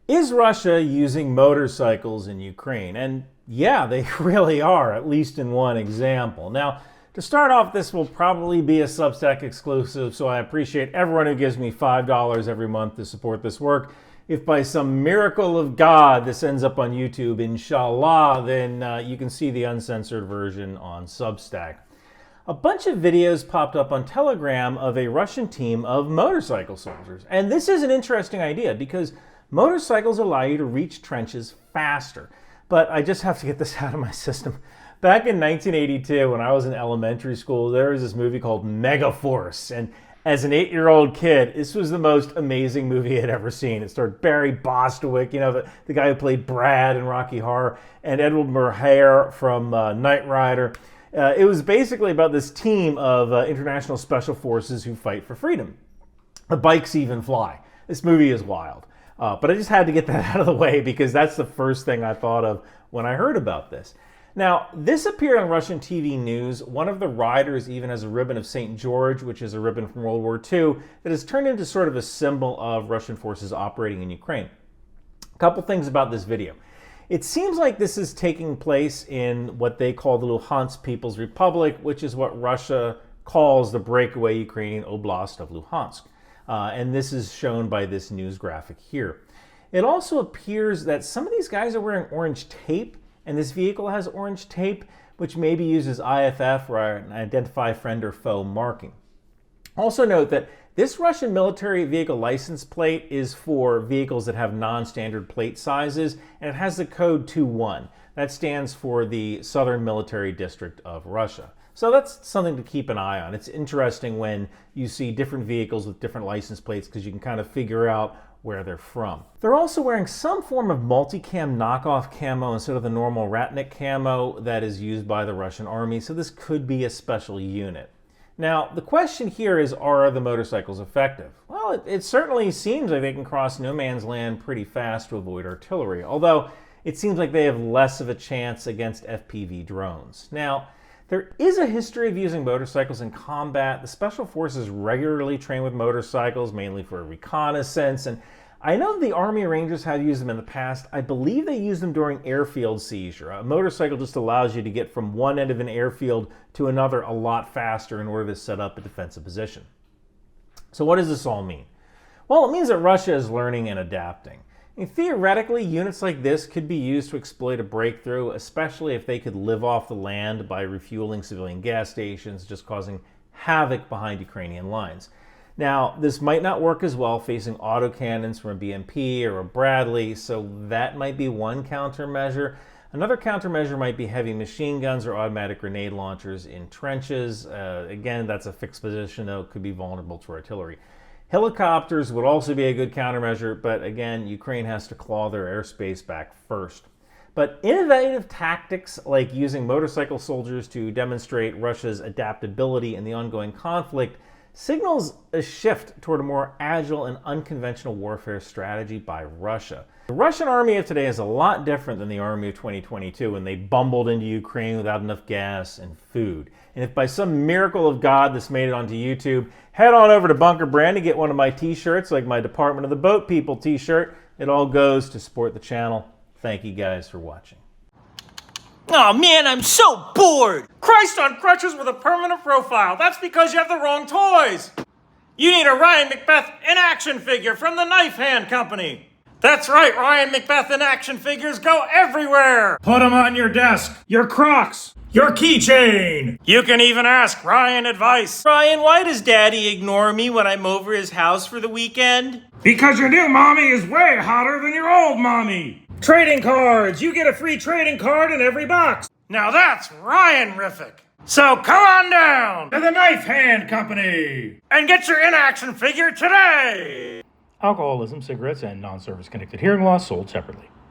Is Russia using motorcycles in Ukraine? And yeah, they really are, at least in one example. Now, to start off, this will probably be a Substack exclusive, so I appreciate everyone who gives me $5 every month to support this work. If by some miracle of God this ends up on YouTube, inshallah, then you can see the uncensored version on Substack. A bunch of videos popped up on Telegram of a Russian team of motorcycle soldiers. And this is an interesting idea because motorcycles allow you to reach trenches faster. But I just have to get this out of my system. Back in 1982, when I was in elementary school, there was this movie called Megaforce. And as an 8-year-old kid, this was the most amazing movie I'd ever seen. It starred Barry Bostwick, the guy who played Brad in Rocky Horror, and Edward Murray from Knight Rider. It was basically about this team of international special forces who fight for freedom. The bikes even fly. This movie is wild. But I just had to get that out of the way because that's the first thing I thought of when I heard about this. Now, this appeared on Russian TV news. One of the riders even has a ribbon of St. George, which is a ribbon from World War II, that has turned into sort of a symbol of Russian forces operating in Ukraine. A couple things about this video. It seems like this is taking place in what they call the Luhansk People's Republic, which is what Russia calls the breakaway Ukrainian oblast of Luhansk. And this is shown by this news graphic here. It also appears that some of these guys are wearing orange tape, and this vehicle has orange tape, which may be used as IFF or an identify friend or foe marking. Also note that this Russian military vehicle license plate is for vehicles that have non-standard plate sizes, and it has the code 21. That stands for the Southern Military District of Russia. So that's something to keep an eye on. It's interesting when you see different vehicles with different license plates because you can kind of figure out where they're from. They're also wearing some form of multicam knockoff camo instead of the normal Ratnik camo that is used by the Russian army, so this could be a special unit. Now, the question here is, are the motorcycles effective? Well, it certainly seems like they can cross no man's land pretty fast to avoid artillery, although it seems like they have less of a chance against FPV drones. Now, there is a history of using motorcycles in combat. The Special Forces regularly train with motorcycles, mainly for reconnaissance, and I know the Army Rangers have used them in the past. I believe they use them during airfield seizure. A motorcycle just allows you to get from one end of an airfield to another a lot faster in order to set up a defensive position. So what does this all mean? Well, it means that Russia is learning and adapting. And theoretically, units like this could be used to exploit a breakthrough, especially if they could live off the land by refueling civilian gas stations, just causing havoc behind Ukrainian lines. Now, this might not work as well facing autocannons from a BMP or a Bradley, so that might be one countermeasure. Another countermeasure might be heavy machine guns or automatic grenade launchers in trenches. Again, that's a fixed position, though, it could be vulnerable to artillery. Helicopters would also be a good countermeasure, but again, Ukraine has to claw their airspace back first. But innovative tactics like using motorcycle soldiers to demonstrate Russia's adaptability in the ongoing conflict signals a shift toward a more agile and unconventional warfare strategy by Russia. The Russian army of today is a lot different than the army of 2022 when they bumbled into Ukraine without enough gas and food. And if by some miracle of God this made it onto YouTube, head on over to Bunker Brand to get one of my t-shirts, like my Department of the Boat People t-shirt. It all goes to support the channel. Thank you guys for watching. Oh man, I'm so bored! Christ on crutches with a permanent profile. That's because you have the wrong toys! You need a Ryan McBeth in-action figure from the Knife Hand Company. That's right, Ryan McBeth in-action figures go everywhere! Put them on your desk, your Crocs, your keychain! You can even ask Ryan advice. Ryan, why does Daddy ignore me when I'm over his house for the weekend? Because your new mommy is way hotter than your old mommy! Trading cards! You get a free trading card in every box! Now that's Ryan-rific! So come on down to the Knife Hand Company and get your in-action figure today! Alcoholism, cigarettes, and non-service connected hearing loss sold separately.